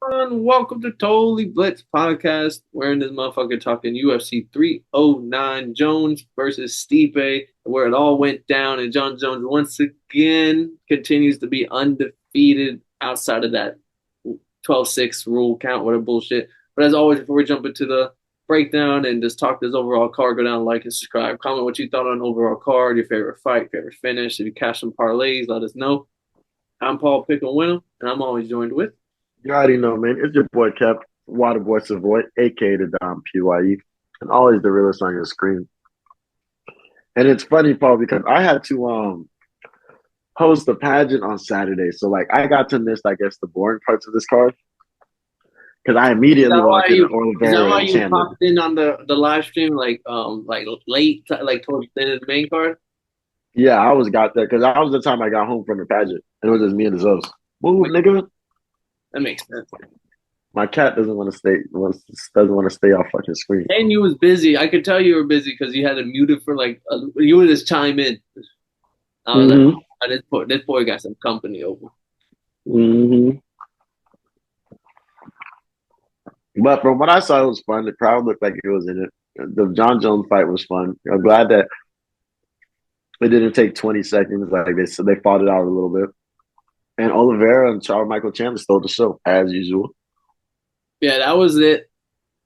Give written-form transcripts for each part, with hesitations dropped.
everyone. Welcome to Totally Blitz Podcast. We're in this motherfucker talking UFC 309 Jones versus Stipe, where it all went down, and John Jones once again continues to be undefeated outside of that 12-6 rule count, whatever bullshit. But as always, before we jump into the breakdown and just talk this overall card, go down, like, and subscribe. Comment what you thought on overall card, your favorite fight, favorite finish. If you cash some parlays, let us know. I'm Paul Pickle Winner, and I'm always joined with. You already know, man. It's your boy Kev, Water Boy Savoy, aka the Dom PYE, and always the realest on your screen. And it's funny, Paul, because I had to host a pageant on Saturday, so like I got to miss, I guess, the boring parts of this card because I Is immediately that why walked in on you? Is that Oliveira why and you Chandler. popped in on the live stream like late like towards the end of the main card? Yeah, I was got there because that was the time I got home from the pageant, and it was just me and the Zos. Move, nigga. That makes sense. My cat doesn't want to stay off fucking screen. And you was busy. I could tell you were busy because you had to mute it for you would just chime in. I was like, Mm-hmm. oh, this boy got some company over. Mm-hmm. But from what I saw, it was fun. The crowd looked like it was in it. The John Jones fight was fun. I'm glad that it didn't take 20 seconds. Like they fought it out a little bit. And Oliveira and Charles Michael Chandler stole the show as usual. Yeah, that was it.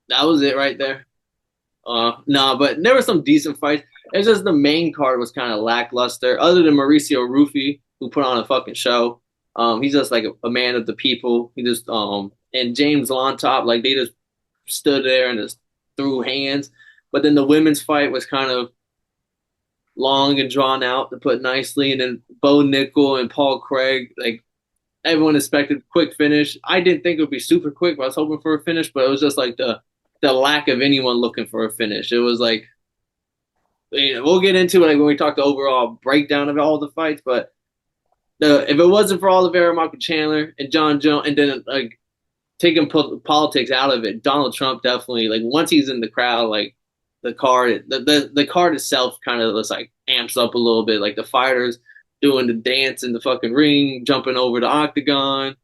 That was it right there. No, but there were some decent fights. It's just the main card was kind of lackluster. Other than Mauricio Rufy, who put on a fucking show. He's just like a man of the people. He just and James Lontop, like they just stood there and just threw hands. But then the women's fight was kind of long and drawn out to put nicely. And then Bo Nickel and Paul Craig, like everyone expected quick finish. I didn't think it would be super quick, but I was hoping for a finish. But it was just like the lack of anyone looking for a finish. It was like we'll get into it like when we talk the overall breakdown of all the fights, but if it wasn't for Oliveira, Michael Chandler, and John Jones, and then like taking politics out of it, Donald Trump definitely like once he's in the crowd, like the card itself kind of just like amps up a little bit, like the fighters doing the dance in the fucking ring, jumping over the octagon.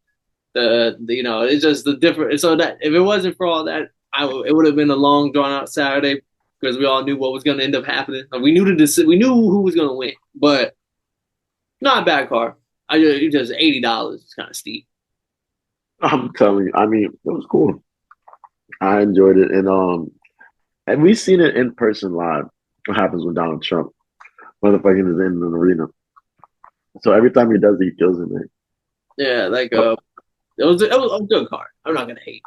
It's just the different. So that if it wasn't for all that, it would have been a long drawn out Saturday because we all knew what was going to end up happening. Like, we knew who was going to win, but not a bad card. Just $80. It's kind of steep. I'm telling you, I mean, it was cool. I enjoyed it. And we've seen it in person live. What happens when Donald Trump motherfucking is in an arena. So every time he does it, he kills it, man. Yeah, like Oh, it was a good card. I'm not gonna hate.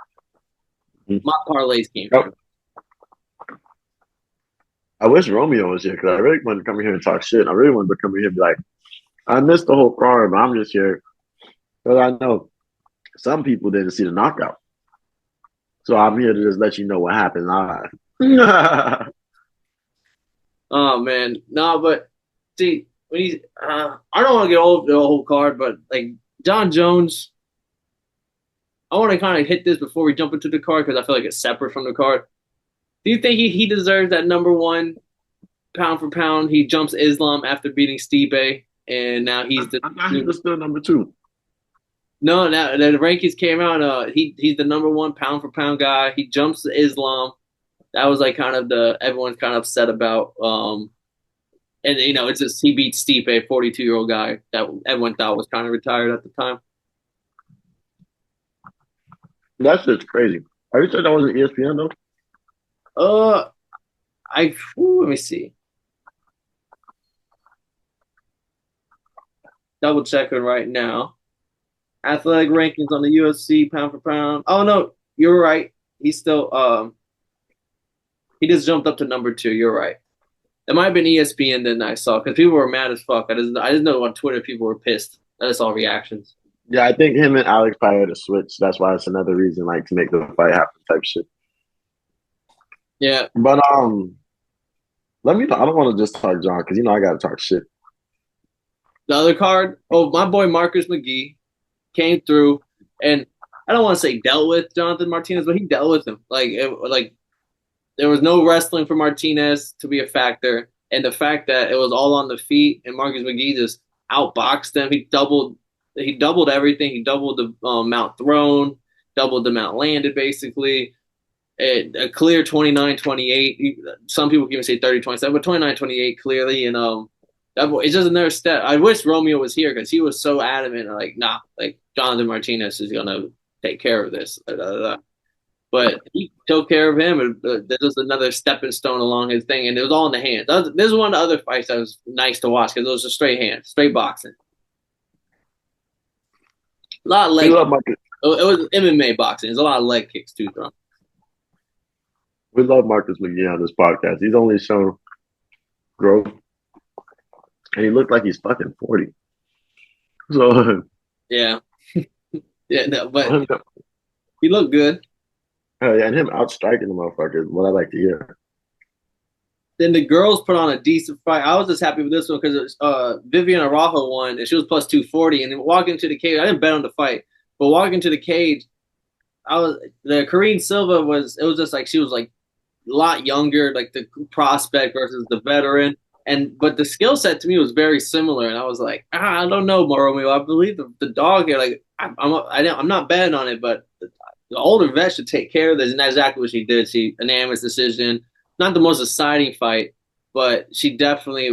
mhm. My parlays came Oh, through. I wish Romeo was here because I really wanted to come here and talk shit. I really wanted to come here and be like, I missed the whole card, but I'm just here because I know some people didn't see the knockout. So I'm here to just let you know what happened live. Oh man, no, but see when he's I don't want to get over the whole card, but like John Jones, I want to kind of hit this before we jump into the card because I feel like it's separate from the card. Do you think he deserves that number one pound for pound? He jumps Islam after beating Stipe, and now he's the I thought he was still number two. no. Now the rankings came out. He's the number one pound for pound guy. He jumps Islam. That was like kind of the everyone's kind of upset about. And it's just he beat Stipe, a 42-year-old guy that everyone thought was kind of retired at the time. That's just crazy. Are you sure that wasn't ESPN though? Uh, let me see. Double checking right now. Athletic rankings on the UFC pound for pound. Oh no, you're right. He's still he just jumped up to number two. You're right. It might have been ESPN then I saw because people were mad as fuck. I just know on Twitter people were pissed. That's all reactions. Yeah, I think him and Alex probably had to switch. That's why it's another reason, like, to make the fight happen type shit. Yeah. But let me know. I don't want to just talk John because I gotta talk shit. The other card, oh my boy Marcus McGee came through and I don't want to say dealt with Jonathan Martinez, but he dealt with him. Like there was no wrestling for Martinez to be a factor, and the fact that it was all on the feet and Marcus McGee just outboxed them. He doubled everything. He doubled the amount thrown. doubled the amount landed basically. A clear 29-28. Some people can even say 30-27, but 29-28 clearly. And it's just another step. I wish Romeo was here because he was so adamant, like, nah, like Jonathan Martinez is gonna take care of this. But he took care of him, and this was another stepping stone along his thing. And it was all in the hands. This is one of the other fights that was nice to watch because it was a straight hand, straight boxing. A lot of We leg. love Marcus. It was MMA boxing. There's a lot of leg kicks too, thrown. We love Marcus McGee on this podcast. He's only shown growth, and he looked like he's fucking 40. So, Yeah, yeah, no, but he looked good. and him outstriking the motherfucker is what I like to hear. Then the girls put on a decent fight. I was just happy with this one because Vivian Araujo won, and she was plus 240. And then walking into the cage, I didn't bet on the fight, but walking into the cage, the Karine Silva was. It was just like she was like a lot younger, like the prospect versus the veteran. But the skill set to me was very similar, and I was like, I don't know, Moromio. I believe the dog here. Like I'm not betting on it, but the older vet should take care of this, and that's exactly what she did. She unanimous decision. Not the most exciting fight, but she definitely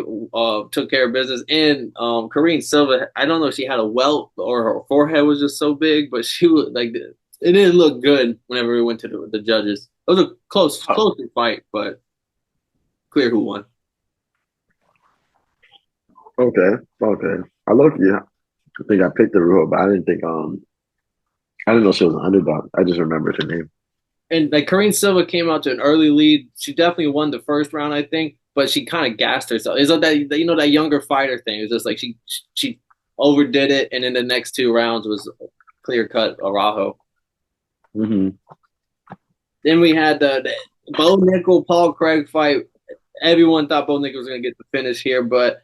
took care of business. And Karine Silva, I don't know if she had a welt or her forehead was just so big, but she was like it didn't look good whenever we went to the judges. It was a close fight, but clear who won. Okay. I love you. I think I picked the rule, but I didn't know she was an underdog. I just remembered her name. And like Karine Silva came out to an early lead. She definitely won the first round, I think, but she kind of gassed herself. It's like that younger fighter thing. It's just like she overdid it, and then the next two rounds was clear cut Araujo. Mm-hmm. Then we had the Bo Nickel Paul Craig fight. Everyone thought Bo Nickel was going to get the finish here, but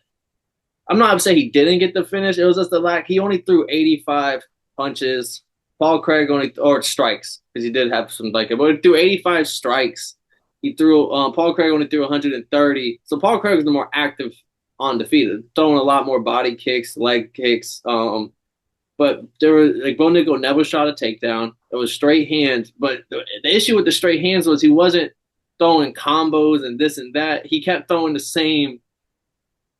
I'm not upset he didn't get the finish. It was just the lack. He only threw 85 punches. Paul Craig only or strikes because he did have some like it, but he threw 85 strikes. He threw Paul Craig only threw 130. So Paul Craig was the more active on the feet, throwing a lot more body kicks, leg kicks. But there was like Bo Nickel never shot a takedown. It was straight hands. But the issue with the straight hands was he wasn't throwing combos and this and that. He kept throwing the same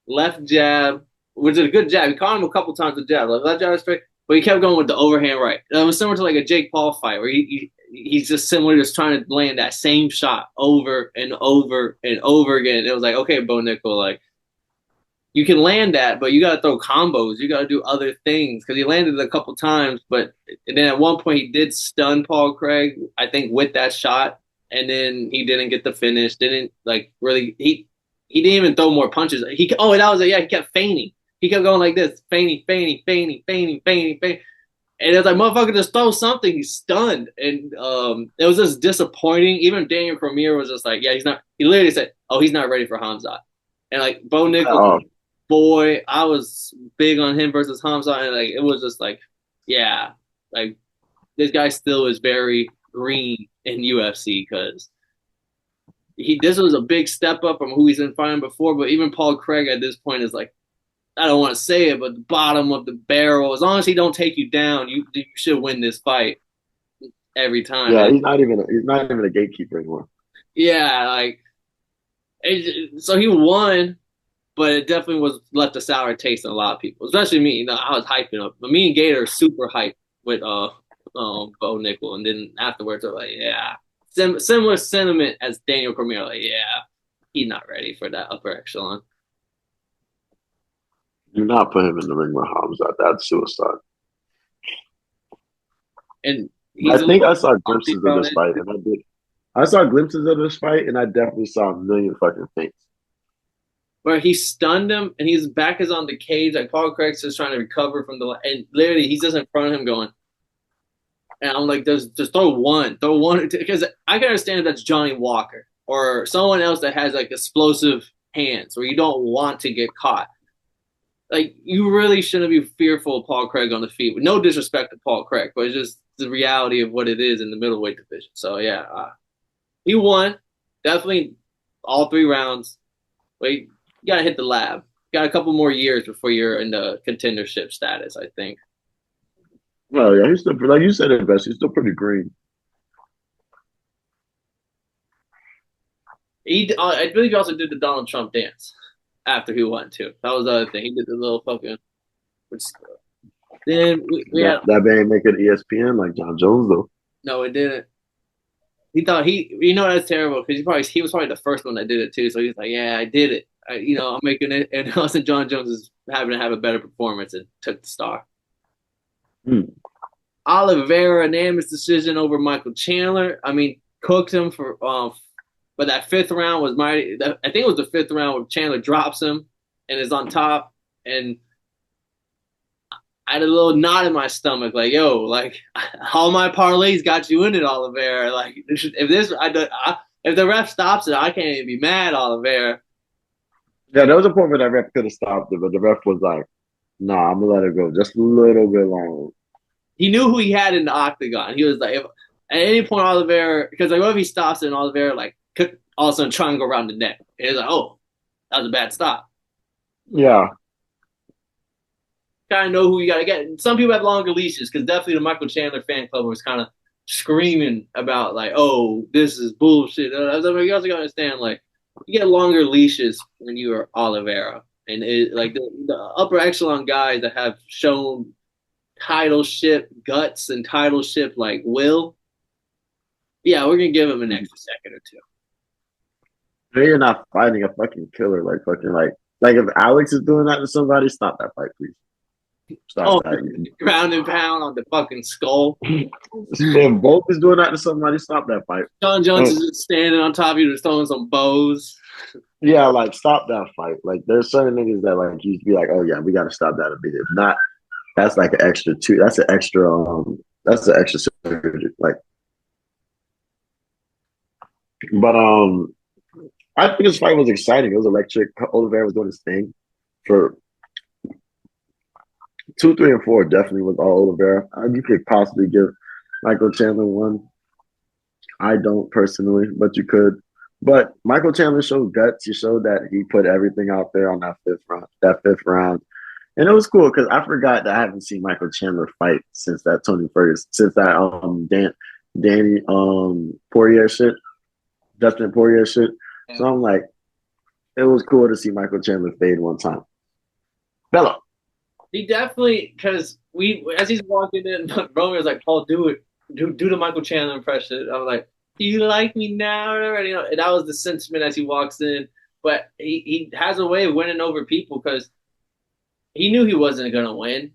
left jab, which is a good jab. He caught him a couple times with jab, like left jab straight, but he kept going with the overhand right. It was similar to like a Jake Paul fight where he's just similar, just trying to land that same shot over and over and over again. It was like, okay, Bo Nickel, like you can land that, but you got to throw combos. You got to do other things because he landed it a couple times, but and then at one point he did stun Paul Craig, I think, with that shot, and then he didn't get the finish. Didn't like really he didn't even throw more punches. And that was it. Yeah, he kept feigning. He kept going like this, feigning. And it was like, motherfucker, just throw something. He's stunned. And it was just disappointing. Even Daniel Cormier was just like, yeah, he's not. He literally said, oh, he's not ready for Hamzat. And like, Bo Nickel, boy, I was big on him versus Hamzat. And like, it was just like, yeah, like, this guy still is very green in UFC because this was a big step up from who he's been fighting before. But even Paul Craig at this point is like, I don't want to say it, but the bottom of the barrel. As long as he don't take you down, you should win this fight every time. Yeah, he's not even a gatekeeper anymore. Yeah, like so he won, but it definitely was left a sour taste in a lot of people, especially me. I was hyping up, but me and Gator are super hyped with Bo Nickel, and then afterwards they're like, yeah, similar sentiment as Daniel Cormier, like, yeah, he's not ready for that upper echelon. Do not put him in the ring with Hamzat. That's suicide. And I think I saw glimpses of this fight, and I did. I saw glimpses of this fight, and I definitely saw a million fucking things. Where he stunned him, and his back is on the cage, like Paul Craig's just trying to recover from and literally he's just in front of him going. And I'm like, just throw one, because I can understand if that's Johnny Walker or someone else that has like explosive hands where you don't want to get caught. Like, you really shouldn't be fearful of Paul Craig on the feet. With no disrespect to Paul Craig, but it's just the reality of what it is in the middleweight division. So, yeah, he won. Definitely all 3 rounds. But you got to hit the lab. Got a couple more years before you're in the contendership status, I think. Well, yeah, he's still like you said it best. He's still pretty green. I believe he also did the Donald Trump dance after he won too. That was the other thing. He did the little fucking. Which, then we That had that man make it ESPN like John Jones though. no, it didn't. He thought you know that's terrible because he was probably the first one that did it too. So he's like, yeah, I did it. I'm making it. And also John Jones is having to have a better performance and took the star. Hmm. Oliveira unanimous decision over Michael Chandler. I mean, cooked him but that fifth round was mighty. I think it was the fifth round where Chandler drops him and is on top, and I had a little knot in my stomach, like, yo, like all my parlays got you in it, Oliveira. Like, if the ref stops it, I can't even be mad, Oliveira. Yeah, there was a point where that ref could have stopped it, but the ref was like, "Nah, I'm gonna let it go just a little bit longer." He knew who he had in the octagon. He was like, if, at any point, Oliveira, because like, what if he stops it and Oliveira like could all of a sudden try and go around the neck? And he's like, oh, that was a bad stop. Yeah, Kind of know who you got to get. And some people have longer leashes because definitely the Michael Chandler fan club was kind of screaming about like, oh, this is bullshit. You also got to understand like you get longer leashes when you are Oliveira, and like the upper echelon guys that have shown titleship guts and titleship like will. Yeah, we're gonna give him an extra second or two. they're not fighting a fucking killer like fucking like if Alex is doing that to somebody, stop that fight, please. Stop Oh, that. ground and pound on the fucking skull. If Volk is doing that to somebody, stop that fight. John Jones Uh, is just standing on top of you, just throwing some bows. yeah, like stop that fight. Like there's certain niggas that like you be like, oh yeah, we gotta stop that immediately. If not, that's like an extra two. That's an extra surgery. Like, but I think this fight was exciting. It was electric. Oliveira was doing his thing for two, three, and four. Definitely was all Oliveira. You could possibly give Michael Chandler one. I don't personally, but you could. But Michael Chandler showed guts. He showed that he put everything out there on that fifth round. That fifth round, and it was cool because I forgot that I haven't seen Michael Chandler fight since that Tony Ferguson, since that Danny Poirier shit, Dustin Poirier shit. So I'm like, it was cool to see Michael Chandler fade one time. Bella. He definitely because we as he's walking in, Roman was like, "Paul, do it, do the Michael Chandler impression." I was like, "Do you like me now?" And that was the sentiment as he walks in. But he has a way of winning over people because he knew he wasn't gonna win,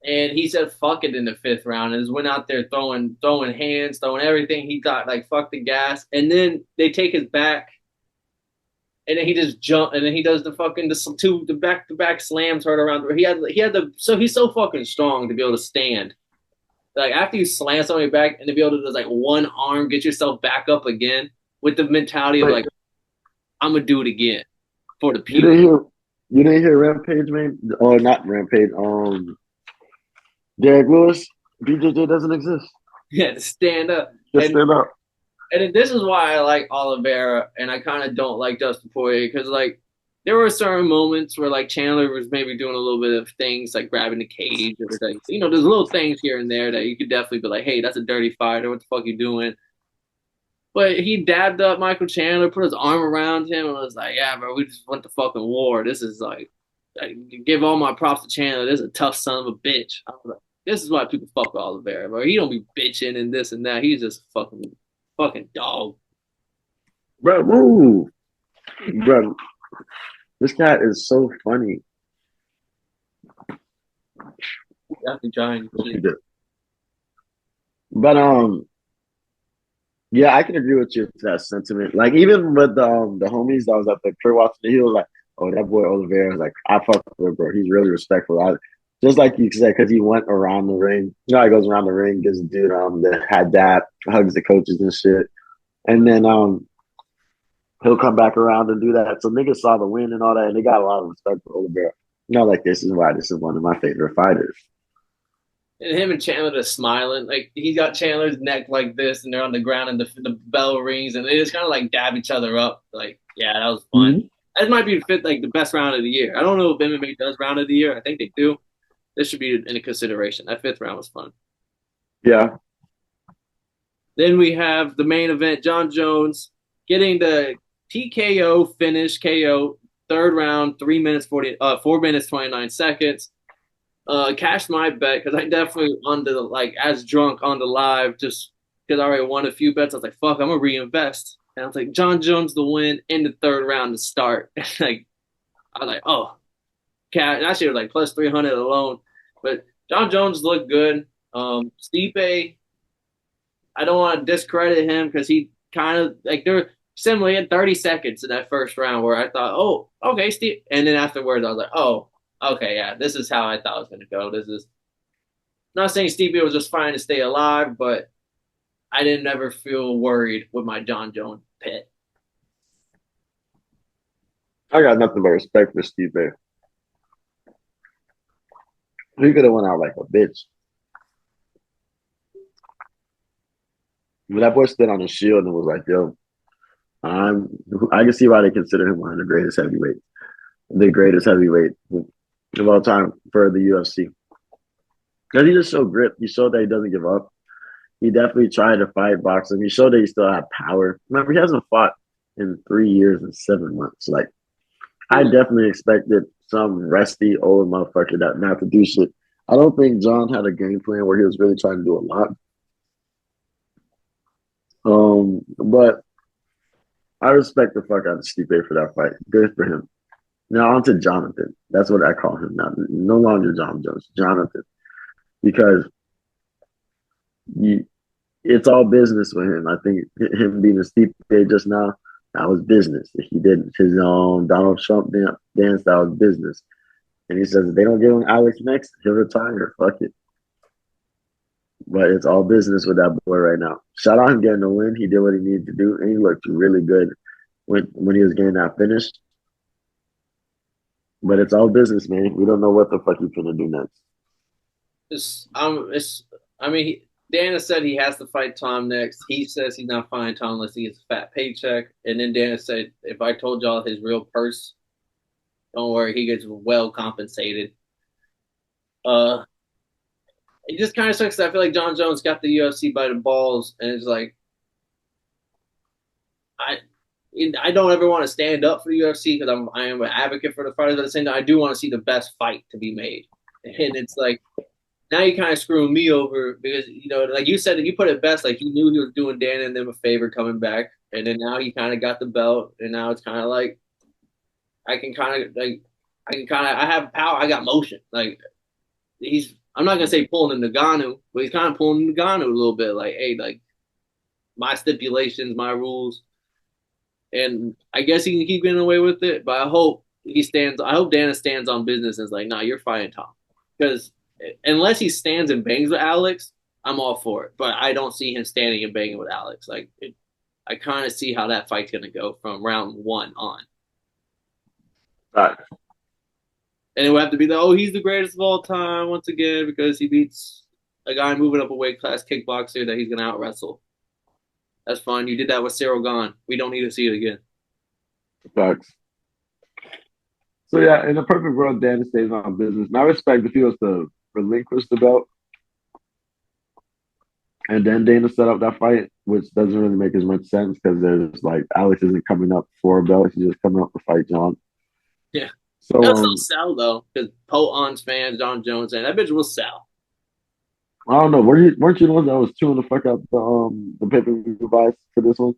and he said "fuck it" in the fifth round and just went out there throwing hands, throwing everything. He thought like "fuck the gas," and then they take his back and then he just jump, and then he does the back to back slams right around. He had the so he's so fucking strong to be able to stand. Like after you slam somebody back and to be able to just like one arm get yourself back up again with the mentality of Wait, like I'm gonna do it again for the you people. didn't hear you didn't hear Rampage, man? Or not Rampage, Derek Lewis, BJJ doesn't exist. Yeah, to stand up. Just And stand up. and this is why I like Oliveira and I kind of don't like Dustin Poirier because like there were certain moments where like Chandler was maybe doing a little bit of things like grabbing the cage or like there's little things here and there that you could definitely be like, hey, that's a dirty fighter. What the fuck you doing? But he dabbed up Michael Chandler, put his arm around him, and was like, yeah, bro, we just went to fucking war. This is like give all my props to Chandler. This is a tough son of a bitch. I was like, this is why people fuck with Oliveira, bro. He don't be bitching and this and that. He's just fucking dog. Bro, move. Bro, this guy is so funny. Definitely trying to keep. But yeah, I can agree with you to that sentiment. Like even with the homies that was at the Kurt watching, he was like, "Oh, that boy Oliveira was like, I fuck with him, bro. He's really respectful." Just like you said, because he went around the ring. You know, he goes around the ring, gives a dude that had that, hugs the coaches and shit, and then he'll come back around and do that. So niggas saw the win and all that, and they got a lot of respect for Oliveira. You know, like this is why this is one of my favorite fighters. And him and Chandler just smiling. Like he got Chandler's neck like this, and they're on the ground, and the bell rings, and they just kind of like dab each other up. Like, yeah, that was fun. Mm-hmm. That might be fit like the best round of the year. I don't know if MMA does round of the year. I think they do. This should be in consideration. That fifth round was fun. Yeah, Then we have the main event, John Jones getting the TKO finish, KO, third round, 3 minutes 4 minutes 29 seconds. Cashed my bet because I definitely on the like as drunk on the live just because I already won a few bets. I was like, fuck, I'm gonna reinvest. And I was like, John Jones to win in the third round to start. Like I was like, oh, cash. That shit was like plus 300 alone. But John Jones looked good. Stipe, I don't want to discredit him because he kind of like there similarly he had 30 seconds in that first round where I thought, oh, okay, Steve. And then afterwards, I was like, oh, okay, yeah, this is how I thought it was going to go. This is not saying Steve was just fine to stay alive, but I didn't ever feel worried with my John Jones pit. I got nothing but respect for Stipe. He could have went out like a bitch. But that boy stood on his shield and was like, "Yo, I'm." I can see why they consider him one of the greatest heavyweights, the greatest heavyweight of all time for the UFC. Because he just showed grit. He showed that he doesn't give up. He definitely tried to fight boxing. He showed that he still had power. Remember, he hasn't fought in 3 years and 7 months. Like, I definitely expected some rusty old motherfucker that not to do shit. I don't think John had a game plan where he was really trying to do a lot. But I respect the fuck out of Stipe for that fight. Good for him. Now on to Jonathan. That's what I call him now. No longer John Jones, Jonathan, because you, it's all business with him. I think him being a Stipe just now, that was business. He did his Donald Trump dance. That was business. And he says if they don't give him Alex next, he'll retire. Fuck it. But it's all business with that boy right now. Shout out him getting the win. He did what he needed to do, and he looked really good when he was getting that finish. But it's all business, man. We don't know what the fuck he's gonna do next. It's. I mean, Dana said he has to fight Tom next. He says he's not fighting Tom unless he gets a fat paycheck. And then Dana said, if I told y'all his real purse, don't worry, he gets well compensated. Uh, it just kind of sucks. I feel like John Jones got the UFC by the balls, and it's like I. I don't ever want to stand up for the UFC because I am an advocate for the fighters. But at the same time, I do want to see the best fight to be made, and it's like now you kind of screwing me over because like you said, you put it best. Like you knew he was doing Dan and them a favor coming back, and then now he kind of got the belt, and now it's kind of like I can kind of like I have power. I got motion. Like he's I'm not gonna say pulling the Nagano, but he's kind of pulling the Nagano a little bit. Like hey, like my stipulations, my rules, and I guess he can keep getting away with it. But I hope he stands. I hope Dana stands on business and is like, nah, you're fighting Tom because unless he stands and bangs with Alex, I'm all for it. But I don't see him standing and banging with Alex. I kind of see how that fight's gonna go from round one on, Right. and it would have to be he's the greatest of all time once again because he beats a guy moving up a weight class kickboxer that he's gonna out wrestle. That's fine. You did that with Cyril Gahn. We don't need to see it again. Facts. So yeah, in the perfect world, Dan stays on business. And I respect if he was to relinquish the belt and then Dana set up that fight, which doesn't really make as much sense because there's like Alex isn't coming up for a belt; he's just coming up to fight John. Yeah. So It'll still sell though, because Poe fans, John Jones, and that bitch will sell. I don't know. Weren't you the one that was chewing the fuck out the pay per view buys for this one?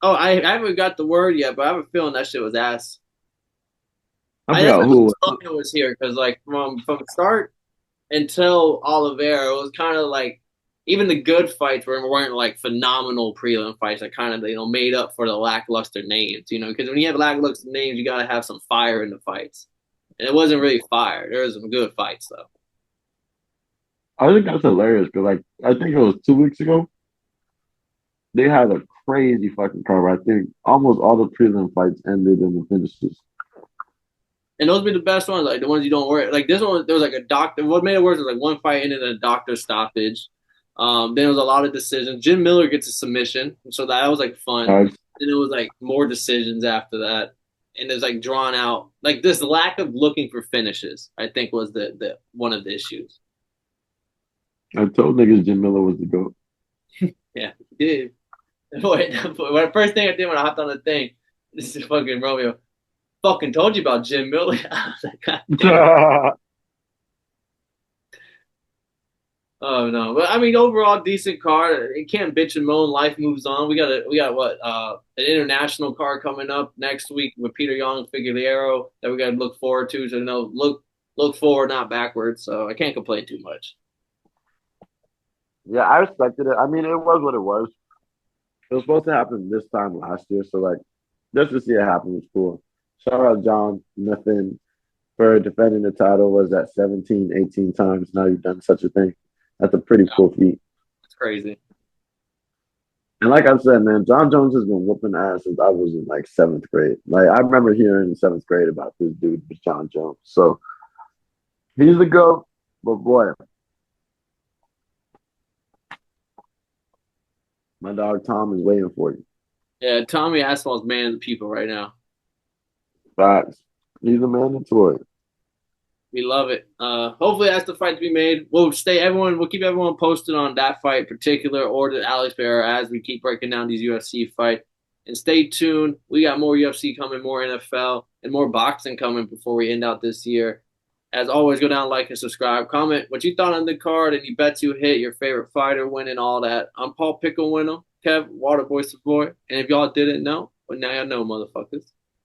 Oh, I haven't got the word yet, but I have a feeling that shit was ass. I I forgot definitely who. thought it was here because like from start until Oliveira, it was kind of like even the good fights weren't like phenomenal prelim fights that kind of made up for the lackluster names, because when you have lackluster names, you gotta have some fire in the fights, and it wasn't really fire. There was some good fights though. I think that's hilarious because like I think it was 2 weeks ago they had a crazy fucking card. I think almost all the prelim fights ended in the finishes. And those be the best ones, like the ones you don't worry. Like this one, there was like a doctor. What made it worse was like one fight ended in a doctor stoppage. Then there was a lot of decisions. Jim Miller gets a submission, so that was like fun. Uh, Then it was like more decisions after that, and it's like drawn out. Like this lack of looking for finishes, I think was the one of the issues. I told niggas Jim Miller was the GOAT. Yeah, he did. Boy, the first thing I did when I hopped on the thing, this is fucking Romeo. Fucking told you about Jim Miller. I was like, God damn. Oh no, but I mean, overall decent card. It can't bitch and moan. Life moves on. We got what an international card coming up next week with Peter Young Figueroa that we got to look forward to. So look forward, not backwards. So I can't complain too much. Yeah, I respected it. I mean, it was what it was. It was supposed to happen this time last year, so like just to see it happen was cool. Shout out John Nathan for defending the title. Was that 17, 18 times now you've done such a thing? That's a pretty Yeah, cool feat. it's crazy. And like I said, man, John Jones has been whooping ass since I was in like seventh grade. Like I remember hearing in seventh grade about this dude was John Jones. So he's the GOAT. But boy, my dog Tom is waiting for you. Yeah, Tommy Asphalt's man of the people right now. Facts. He's a mandatory. We love it. Hopefully that's the fight to be made. We'll keep everyone posted on that fight in particular or the Alex Pereira as we keep breaking down these UFC fights. And stay tuned. We got more UFC coming, more NFL, and more boxing coming before we end out this year. As always, go down, like, and subscribe. Comment what you thought on the card, any bets you hit, your favorite fighter winning, all that. I'm Paul Pickle Winner, Kev Waterboy Savoy. And if y'all didn't know, well, now y'all know, motherfuckers.